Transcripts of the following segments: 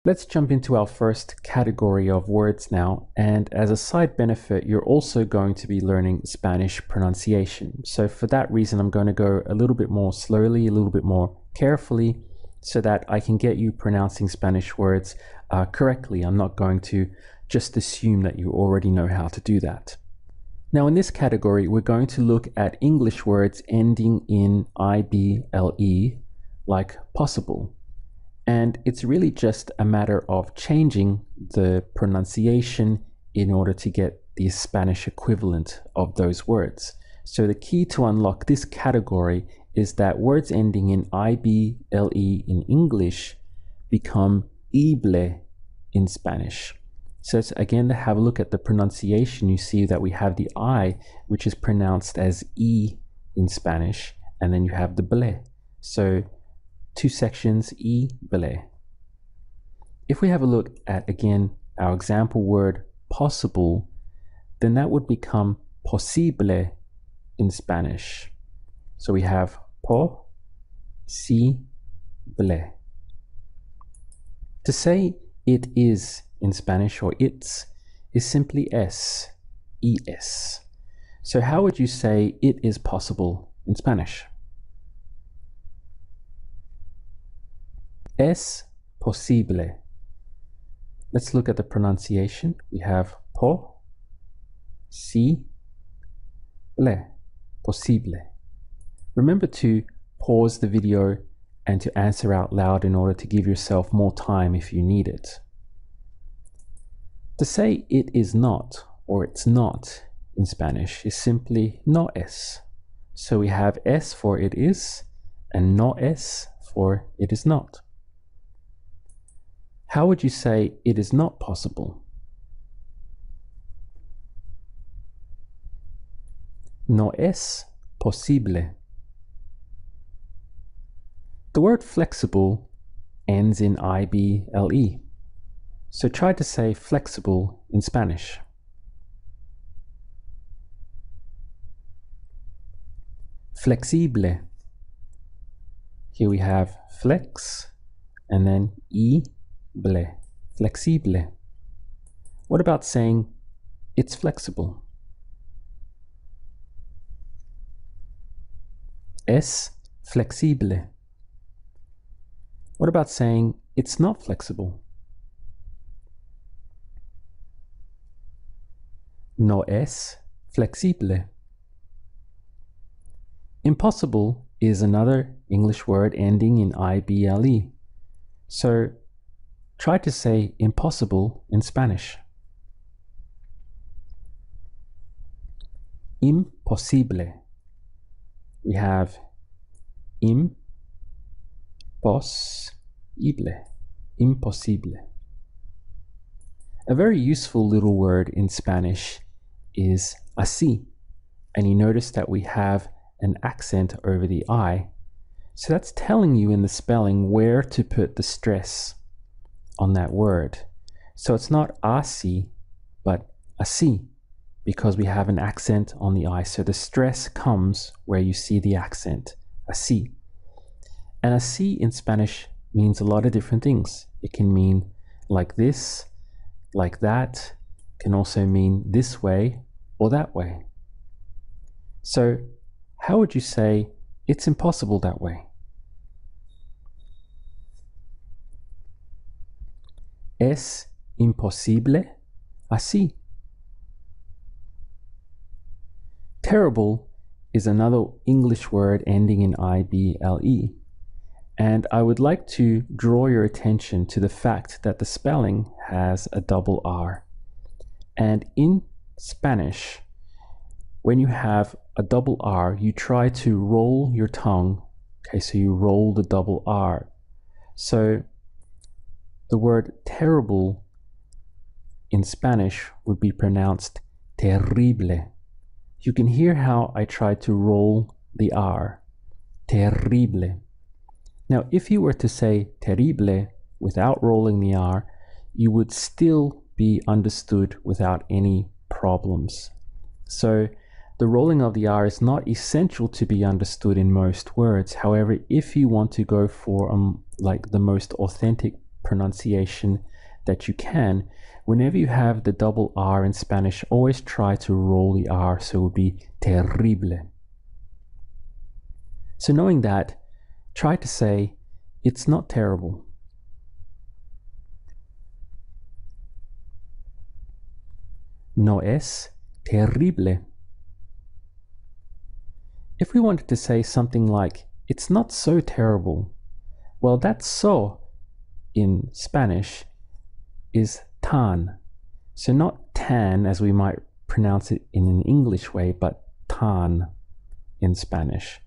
Let's jump into our first category of words now, and as a side benefit, you're also going to be learning Spanish pronunciation. So for that reason, I'm going to go a little bit more slowly, a little bit more carefully, so that I can get you pronouncing Spanish words correctly. I'm not going to just assume that you already know how to do that. Now in this category, we're going to look at English words ending in IBLE, like possible. And it's really just a matter of changing the pronunciation in order to get the Spanish equivalent of those words. So the key to unlock this category is that words ending in IBLE in English become ible in Spanish. So again, to have a look at the pronunciation, you see that we have the I, which is pronounced as E in Spanish, and then you have the ble. So two sections, ible. If we have a look at, again, our example word possible, then that would become posible in Spanish. So we have posible. To say it is in Spanish, or it's, is simply es. So how would you say it is possible in Spanish? Es posible. Let's look at the pronunciation. We have posible. Remember to pause the video and to answer out loud in order to give yourself more time if you need it. To say it is not or it's not in Spanish is simply no es. So we have es for it is and no es for it is not. How would you say it is not possible? No es posible. The word flexible ends in IBLE. So try to say flexible in Spanish. Flexible. Here we have flex and then ible. Flexible. What about saying it's flexible? Es flexible. What about saying it's not flexible? No es flexible. Impossible is another English word ending in IBLE. So try to say impossible in Spanish. Imposible. We have imposible. A very useful little word in Spanish is así, and you notice that we have an accent over the I. So that's telling you in the spelling where to put the stress on that word. So it's not así, but así, because we have an accent on the I. So the stress comes where you see the accent, así. And así in Spanish means a lot of different things. It can mean like this, like that, can also mean this way or that way. So how would you say it's impossible that way? Es imposible así. Terrible is another English word ending in IBLE. And I would like to draw your attention to the fact that the spelling has a double R. And in Spanish, when you have a double R, you try to roll your tongue. Okay, so you roll the double R. So the word terrible in Spanish would be pronounced terrible. You can hear how I tried to roll the R. Terrible. Now, if you were to say terrible without rolling the R, you would still be understood without any problems. So the rolling of the R is not essential to be understood in most words. However, if you want to go for like the most authentic pronunciation that you can. Whenever you have the double R in Spanish, always try to roll the R, so it would be terrible. So knowing that, try to say, it's not terrible. No es terrible. If we wanted to say something like, it's not so terrible, well, that so in Spanish is tan. So not tan as we might pronounce it in an English way, but tan in Spanish.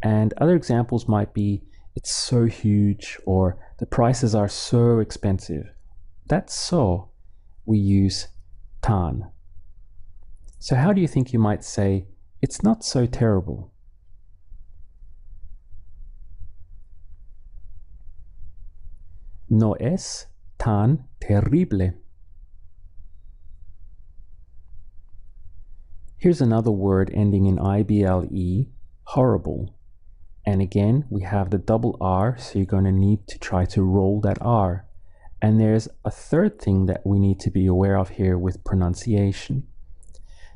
And other examples might be, it's so huge, or the prices are so expensive. That so, we use tan. So how do you think you might say, it's not so terrible? No es tan terrible. Here's another word ending in IBLE, horrible. And again, we have the double R, so you're going to need to try to roll that R. And there's a third thing that we need to be aware of here with pronunciation.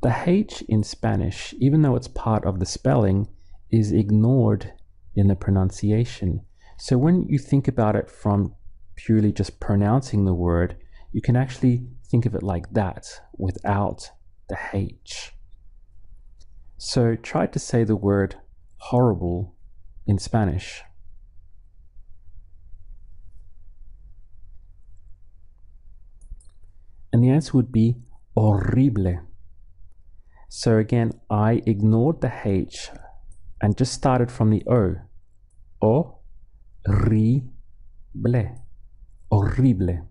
The H in Spanish, even though it's part of the spelling, is ignored in the pronunciation. So when you think about it from purely just pronouncing the word, you can actually think of it like that, without the H. So try to say the word horrible in Spanish. And the answer would be horrible. So again, I ignored the H and just started from the O. Horrible. Horrible.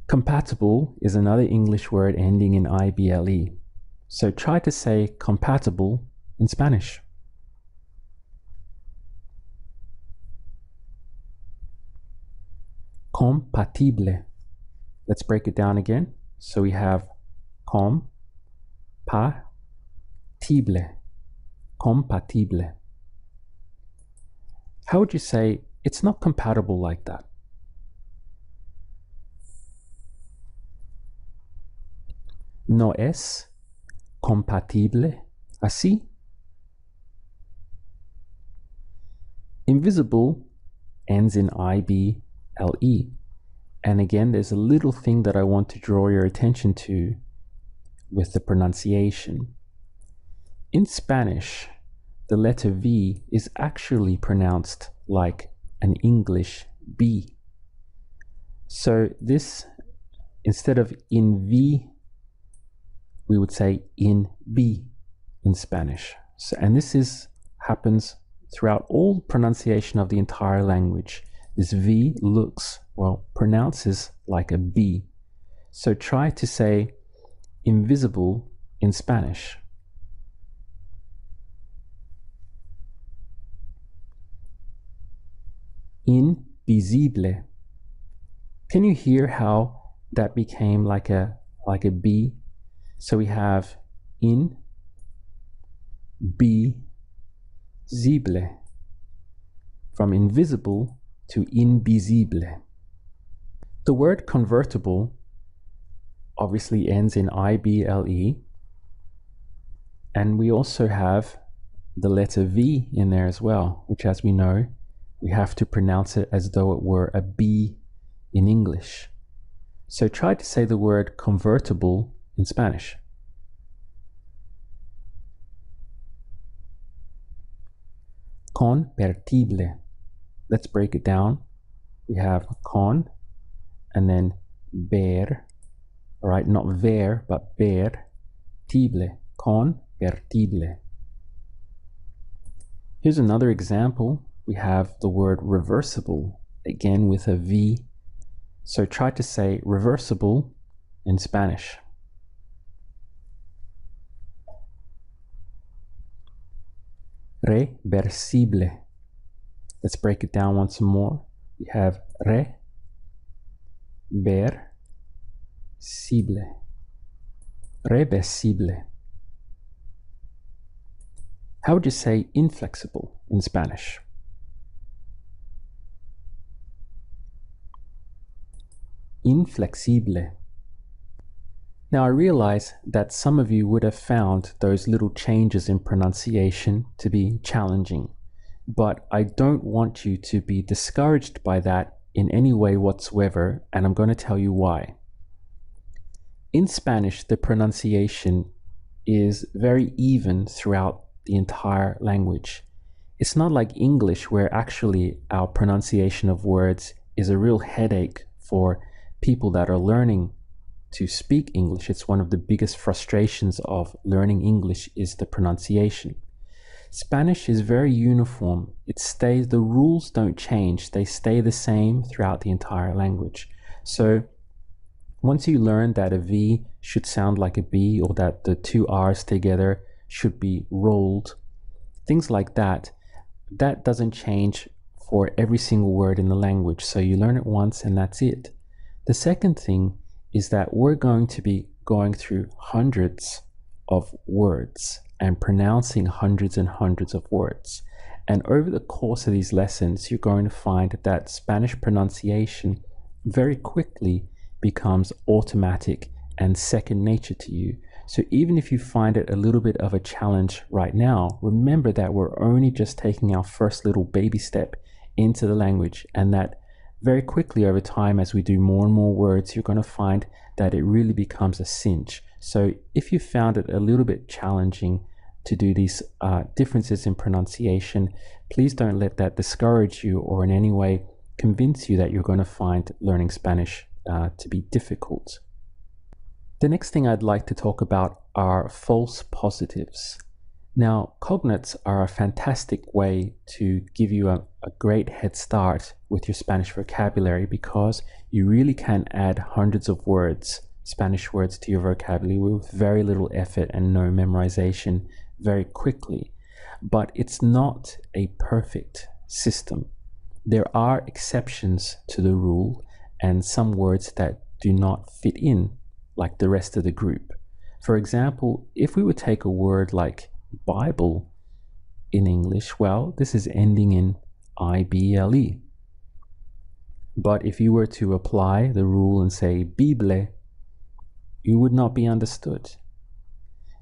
Compatible is another English word ending in IBLE. So try to say compatible in Spanish. Compatible. Let's break it down again. So we have compatible. Compatible. How would you say it's not compatible like that? No es compatible así. Invisible ends in IBLE. And again, there's a little thing that I want to draw your attention to with the pronunciation. In Spanish, the letter V is actually pronounced like an English B. So this, instead of in V, we would say in B in Spanish. So, and this happens throughout all pronunciation of the entire language. This V pronounces like a B. So try to say invisible in Spanish. Invisible. Can you hear how that became like a B? So we have in visible, from invisible to invisible. The word convertible obviously ends in IBLE, and we also have the letter V in there as well, which, as we know, we have to pronounce it as though it were a B in English. So try to say the word convertible in Spanish. Convertible. Let's break it down. We have con and then ver, all right, not ver, but ver, tible, convertible. Here's another example. We have the word reversible, again with a V. So try to say reversible in Spanish. Reversible. Let's break it down once more. We have reversible. Reversible. How would you say inflexible in Spanish? inflexible. Now I realize that some of you would have found those little changes in pronunciation to be challenging, but I don't want you to be discouraged by that in any way whatsoever, and I'm going to tell you why. In Spanish, the pronunciation is very even throughout the entire language. It's not like English, where actually our pronunciation of words is a real headache for people that are learning to speak English. It's one of the biggest frustrations of learning English is the pronunciation. Spanish is very uniform. The rules don't change. They stay the same throughout the entire language. So once you learn that a V should sound like a B, or that the two R's together should be rolled, things like that, that doesn't change for every single word in the language. So you learn it once and that's it. The second thing is that we're going to be going through hundreds of words and pronouncing hundreds and hundreds of words. And over the course of these lessons, you're going to find that Spanish pronunciation very quickly becomes automatic and second nature to you. So even if you find it a little bit of a challenge right now, remember that we're only just taking our first little baby step into the language, and that very quickly over time, as we do more and more words, you're going to find that it really becomes a cinch. So if you found it a little bit challenging to do these differences in pronunciation, please don't let that discourage you or in any way convince you that you're going to find learning Spanish to be difficult. The next thing I'd like to talk about are false positives. Now, cognates are a fantastic way to give you a great head start with your Spanish vocabulary, because you really can add hundreds of words, Spanish words, to your vocabulary with very little effort and no memorization very quickly. But it's not a perfect system. There are exceptions to the rule and some words that do not fit in like the rest of the group. For example, if we would take a word like Bible in English, well, this is ending in IBLE. But if you were to apply the rule and say Bible, you would not be understood,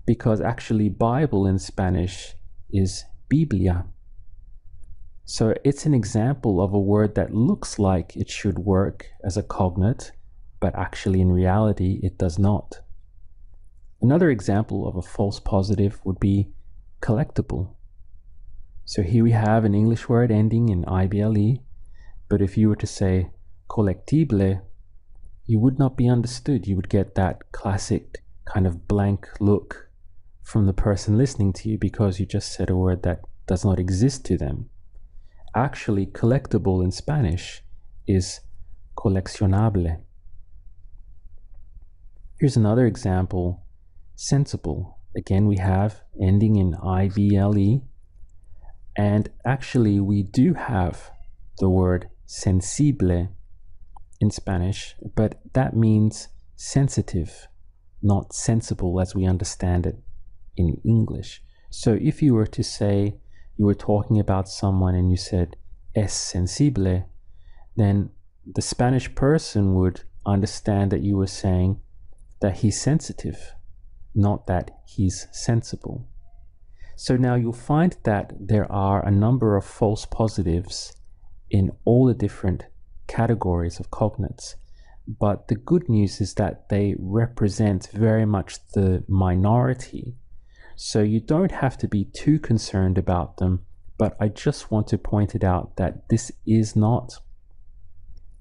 because actually Bible in Spanish is Biblia. So it's an example of a word that looks like it should work as a cognate, but actually in reality it does not. Another example of a false positive would be collectible. So here we have an English word ending in IBLE, but if you were to say collectible, you would not be understood. You would get that classic kind of blank look from the person listening to you, because you just said a word that does not exist to them. Actually, collectible in Spanish is coleccionable. Here's another example, sensible. Again, we have ending in IBLE, and actually we do have the word sensible in Spanish, but that means sensitive, not sensible as we understand it in English. So if you were to say you were talking about someone and you said es sensible, then the Spanish person would understand that you were saying that he's sensitive, not that he's sensible. So now you'll find that there are a number of false positives in all the different categories of cognates. But the good news is that they represent very much the minority. So you don't have to be too concerned about them, but I just want to point it out that this is not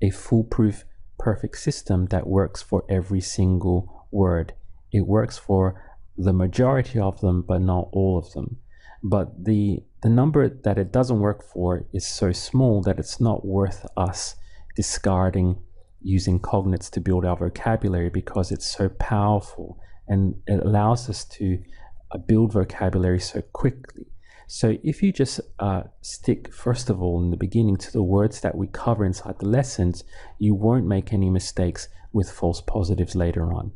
a foolproof, perfect system that works for every single word. It works for the majority of them, but not all of them. But the number that it doesn't work for is so small that it's not worth us discarding using cognates to build our vocabulary, because it's so powerful and it allows us to build vocabulary so quickly. So if you just stick, first of all, in the beginning to the words that we cover inside the lessons, you won't make any mistakes with false positives later on.